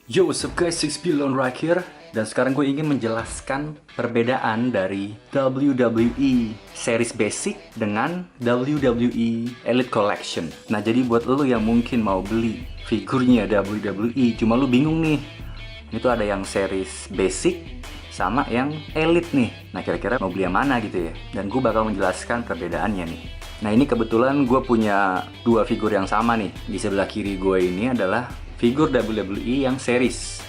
Yo, what's up guys, Six Billion right here. Dan sekarang gue ingin menjelaskan perbedaan dari WWE Series Basic dengan WWE Elite Collection. Nah, jadi buat lo yang mungkin mau beli figurnya WWE, cuma lo bingung nih. Ini tuh ada yang Series Basic sama yang Elite nih. Nah, kira-kira mau beli yang mana gitu ya. Dan gue bakal menjelaskan perbedaannya nih. Nah, ini kebetulan gue punya dua figur yang sama nih. Di sebelah kiri gue ini adalah figur WWE yang series,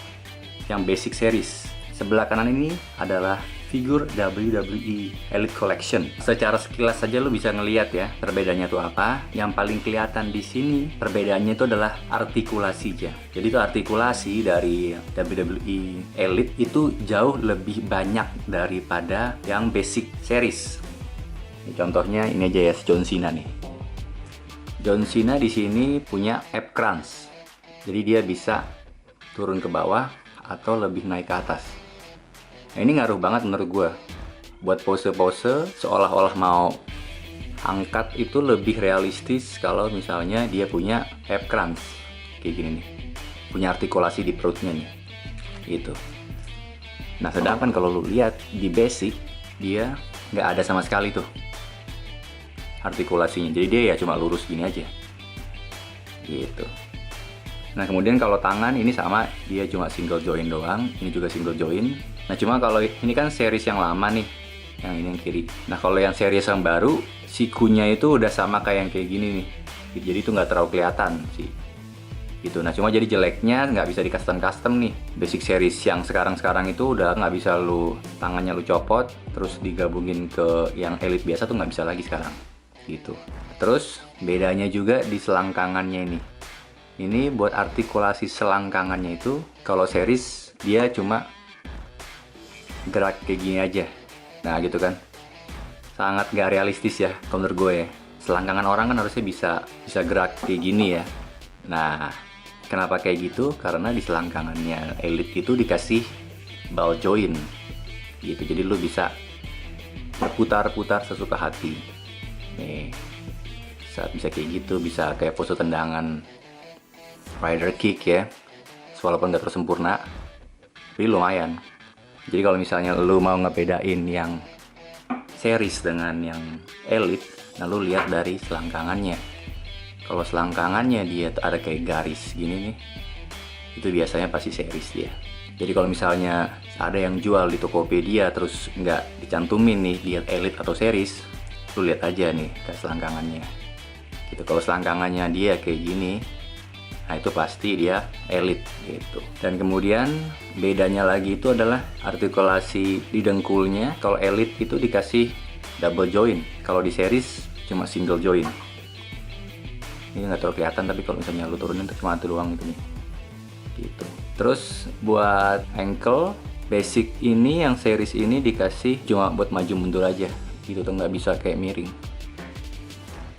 yang basic series. Sebelah kanan ini adalah figur WWE Elite Collection. Secara sekilas saja lo bisa ngelihat ya perbedaannya itu apa. Yang paling kelihatan di sini perbedaannya itu adalah artikulasinya. Jadi itu artikulasi dari WWE Elite itu jauh lebih banyak daripada yang basic series. Ini contohnya ini aja ya, John Cena nih. John Cena di sini punya ab crunch. Jadi dia bisa turun ke bawah atau lebih naik ke atas. Nah, ini ngaruh banget menurut gue. Buat pose-pose seolah-olah mau angkat itu lebih realistis kalau misalnya dia punya ab crunch. Kayak gini nih. Punya artikulasi di perutnya nih. Gitu. Nah, sedangkan kalau lu lihat di basic, dia nggak ada sama sekali tuh artikulasinya. Jadi dia ya cuma lurus gini aja. Gitu. Nah, kemudian kalau tangan ini sama, dia cuma single join doang. Ini juga single join. Nah, cuma kalau ini kan series yang lama nih, yang ini yang kiri. Nah, kalau yang series yang baru, sikunya itu udah sama kayak yang kayak gini nih. Jadi itu nggak terlalu kelihatan sih. Gitu. Nah, cuma jadi jeleknya nggak bisa di custom nih. Basic series yang sekarang-sekarang itu udah nggak bisa lu tangannya lu copot, terus digabungin ke yang elite biasa tuh nggak bisa lagi sekarang. Gitu. Terus bedanya juga di selangkangannya ini. Ini buat artikulasi selangkangannya itu, kalau series dia cuma gerak kayak gini aja. Nah gitu kan, sangat gak realistis ya kalau menurut gue ya. Selangkangan orang kan harusnya bisa gerak kayak gini ya. Nah, kenapa kayak gitu? Karena di selangkangannya Elite itu dikasih ball joint gitu, jadi lu bisa berputar-putar sesuka hati. Nih, saat bisa kayak gitu, bisa kayak pose tendangan rider kick ya, walaupun gak terus sempurna, tapi lumayan. Jadi kalau misalnya lu mau ngebedain yang series dengan yang elite, nah lu lihat dari selangkangannya. Kalau selangkangannya dia ada kayak garis gini nih, itu biasanya pasti series dia. Jadi kalau misalnya ada yang jual di Tokopedia terus nggak dicantumin nih dia elite atau series, lu lihat aja nih ke selangkangannya. Gitu. Kalau selangkangannya dia kayak gini, nah itu pasti dia elite gitu. Dan kemudian bedanya lagi itu adalah artikulasi di dengkulnya. Kalau elite itu dikasih double joint, kalau di series cuma single joint. Ini nggak terlalu kelihatan, tapi kalau misalnya lu turunin cuma itu doang gitu nih. Gitu. Terus buat ankle basic ini yang series ini dikasih cuma buat maju mundur aja gitu, tuh nggak bisa kayak miring.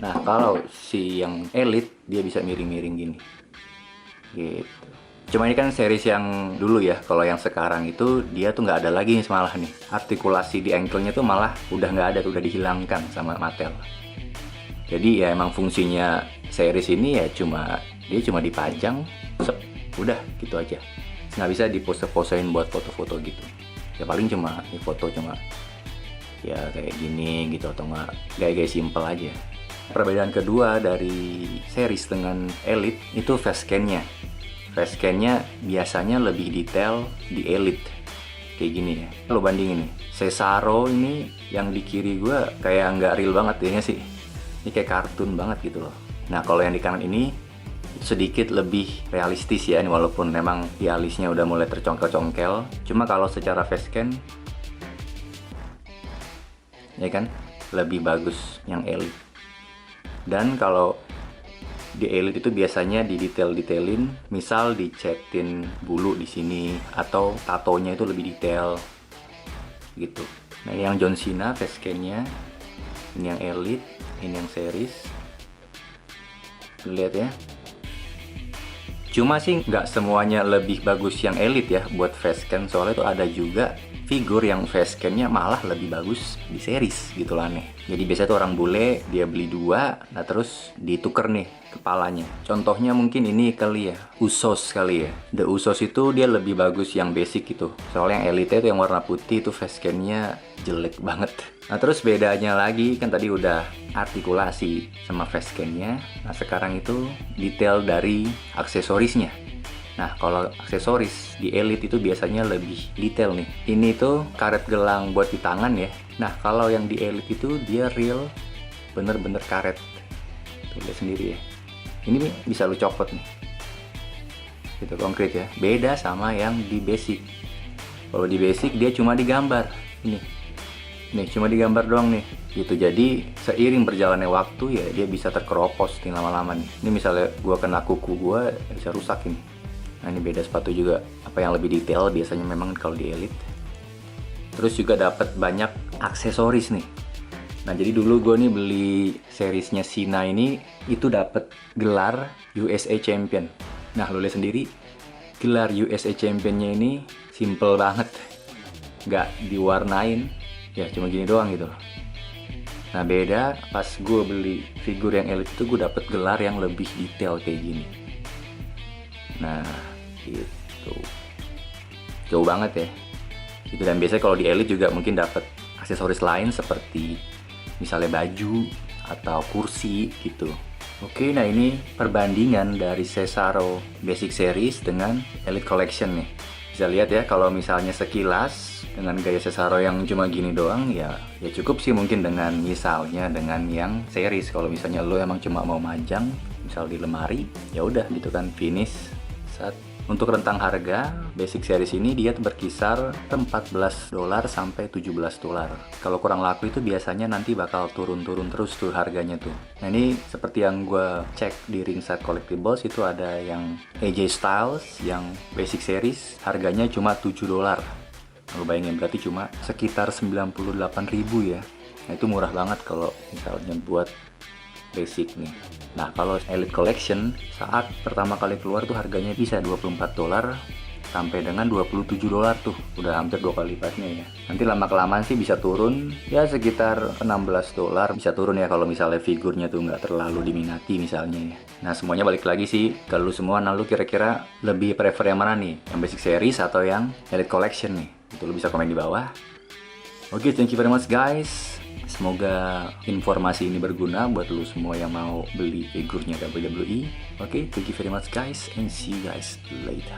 Nah kalau si yang elite dia bisa miring-miring gini. Gitu. Cuma ini kan series yang dulu ya. Kalau yang sekarang itu dia tuh nggak ada lagi nih, malah nih artikulasi di ankle-nya tuh malah udah nggak ada, tuh udah dihilangkan sama Mattel. Jadi ya emang fungsinya series ini ya dia cuma dipajang, udah gitu aja. Nggak bisa dipose-posein buat foto-foto gitu. Ya paling cuma di foto cuma ya kayak gini gitu, atau nggak gaya-gaya simple aja. Perbedaan kedua dari series dengan elite itu facecam-nya. Facecam-nya biasanya lebih detail di elite. Kayak gini ya. Lo bandingin nih. Cesaro ini yang di kiri gue kayak nggak real banget ya sih. Ini kayak kartun banget gitu loh. Nah kalau yang di kanan ini sedikit lebih realistis ya. Walaupun memang di alisnya udah mulai tercongkel-congkel. Cuma kalau secara facecam ya kan lebih bagus yang elite. Dan kalau di elite itu biasanya didetailin, misal dicetin bulu di sini atau tatonya itu lebih detail gitu. Nah ini yang John Cena facecam-nya, ini yang elite, ini yang series. Lihat ya. Cuma sih nggak semuanya lebih bagus yang elite ya buat facecam, soalnya itu ada juga figur yang facecam-nya malah lebih bagus di series gitu lah nih. Jadi biasanya tuh orang bule dia beli dua, nah terus dituker nih kepalanya. Contohnya mungkin ini kali ya, Usos kali ya. The Usos itu dia lebih bagus yang basic gitu. Soalnya yang Elite itu yang warna putih itu facecam-nya jelek banget. Nah terus bedanya lagi kan tadi udah artikulasi sama facecam-nya. Nah sekarang itu detail dari aksesorisnya. Nah kalau aksesoris di Elite itu biasanya lebih detail nih. Ini tuh karet gelang buat di tangan ya. Nah kalau yang di Elite itu dia real bener-bener karet. Tuh lihat sendiri ya. Ini bisa lu copot nih. Gitu konkret ya. Beda sama yang di basic. Kalau di basic dia cuma digambar. Nih cuma digambar doang nih. Gitu. Jadi seiring berjalannya waktu ya dia bisa terkeropos nih lama-lama nih. Ini misalnya gua kena kuku gua bisa rusak ini. Nah ini beda sepatu juga. Apa yang lebih detail biasanya memang kalau di Elite. Terus juga dapat banyak aksesoris nih. Nah jadi dulu gue nih beli seriesnya Sina ini itu dapat gelar USA Champion. Nah lo lihat sendiri gelar USA Championnya ini simple banget, nggak diwarnain, ya cuma gini doang gitu. Nah beda pas gue beli figur yang Elite itu gue dapat gelar yang lebih detail kayak gini. Nah gitu, jauh banget ya. Itu dan biasanya kalau di Elite juga mungkin dapat aksesoris lain seperti misalnya baju atau kursi gitu. Oke, nah ini perbandingan dari Cesaro Basic Series dengan Elite Collection nih. Bisa lihat ya kalau misalnya sekilas dengan gaya Cesaro yang cuma gini doang ya cukup sih mungkin dengan misalnya dengan yang series. Kalau misalnya lo emang cuma mau majang misal di lemari, ya udah gitu kan finish saat. Untuk rentang harga, Basic Series ini dia berkisar $14 sampai $17. Kalau kurang laku itu biasanya nanti bakal turun-turun terus tuh harganya tuh. Nah ini seperti yang gue cek di Ringside Collectibles itu ada yang AJ Styles yang Basic Series harganya cuma $7. Kalau bayangin berarti cuma sekitar 98.000 ya. Nah itu murah banget kalau misalnya buat basic nih. Nah kalau Elite Collection saat pertama kali keluar tuh harganya bisa $24 sampai dengan $27 tuh, udah hampir 2 kali lipatnya ya. Nanti lama kelamaan sih bisa turun ya sekitar $16 bisa turun ya kalau misalnya figurnya tuh nggak terlalu diminati misalnya ya. Nah semuanya balik lagi sih ke lu semua. Nah lu kira-kira lebih prefer yang mana nih, yang Basic Series atau yang Elite Collection nih? Itu lu bisa komen di bawah. Oke, thank you very much guys. Semoga informasi ini berguna buat lu semua yang mau beli figurnya WWE. Oke, thank you very much guys and see you guys later.